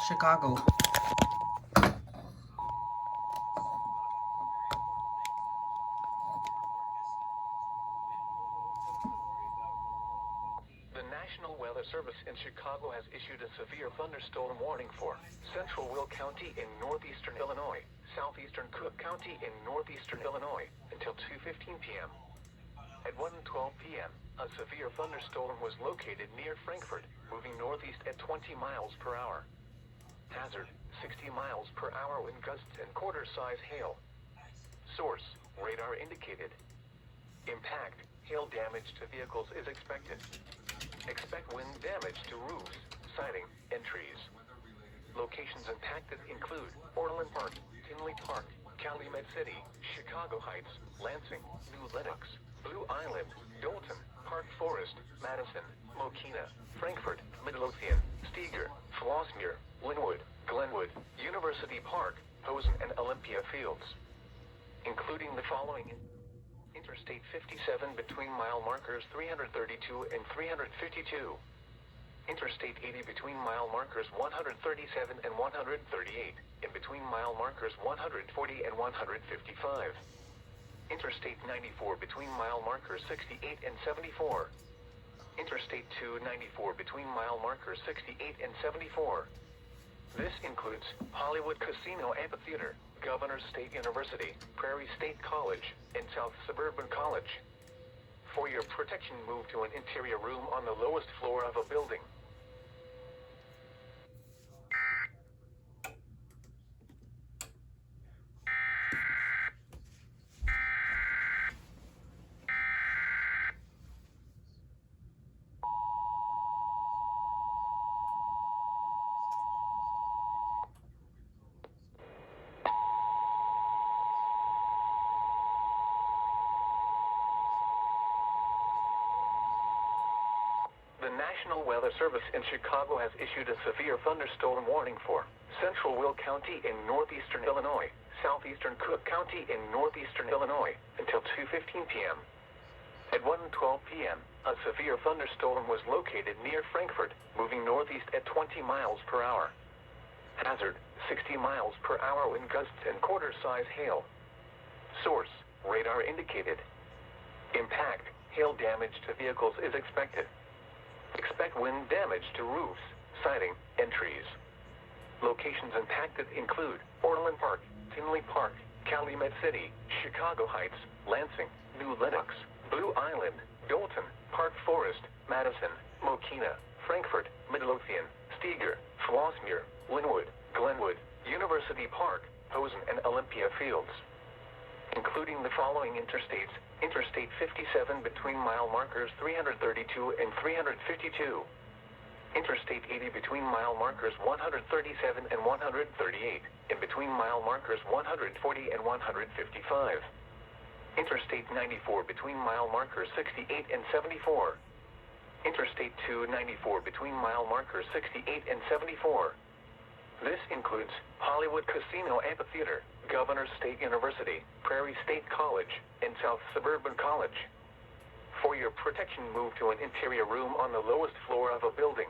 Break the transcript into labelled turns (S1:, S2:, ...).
S1: Chicago.
S2: The National Weather Service in Chicago has issued a severe thunderstorm warning for central Will County in northeastern Illinois, southeastern Cook County in northeastern Illinois, until 2:15 p.m. At 1:12 p.m., a severe thunderstorm was located near Frankfort, moving northeast at 20 miles per hour. Hazard, 60 miles per hour wind gusts and quarter-size hail. Source, radar indicated. Impact, hail damage to vehicles is expected. Expect wind damage to roofs, siding, and trees. Locations impacted include Orland Park, Tinley Park, Calumet City, Chicago Heights, Lansing, New Lenox, Blue Island, Dalton, Park Forest, Madison, Mokina, Frankfort, Midlothian, Steger, Flossmere, Linwood, Glenwood, University Park, Posen, and Olympia Fields. Including the following: Interstate 57 between mile markers 332 and 352. Interstate 80 between mile markers 137 and 138, in between mile markers 140 and 155. Interstate 94 between mile markers 68 and 74. Interstate 294 between mile markers 68 and 74. This includes Hollywood Casino Amphitheater, Governors State University, Prairie State College, and South Suburban College. For your protection, move to an interior room on the lowest floor of a building. The National Weather Service in Chicago has issued a severe thunderstorm warning for central Will County in northeastern Illinois, southeastern Cook County in northeastern Illinois, until 2:15 p.m. At 1:12 p.m., a severe thunderstorm was located near Frankfort, moving northeast at 20 miles per hour. Hazard, 60 miles per hour wind gusts and quarter-size hail. Source, radar indicated. Impact, hail damage to vehicles is expected. Expect wind damage to roofs, siding, and trees. Locations impacted include Orland Park, Tinley Park, Calumet City, Chicago Heights, Lansing, New Lenox, Blue Island, Dalton, Park Forest, Madison, Mokina, Frankfort, Midlothian, Steger, Flossmere, Linwood, Glenwood, University Park, Posen, and Olympia Fields. Including the following interstates: Interstate 57 between mile markers 332 and 352. Interstate 80 between mile markers 137 and 138, in between mile markers 140 and 155. Interstate 94 between mile markers 68 and 74. Interstate 294 between mile markers 68 and 74. This includes Hollywood Casino Amphitheater, Governors State University, Prairie State College, and South Suburban College. For your protection, move to an interior room on the lowest floor of a building.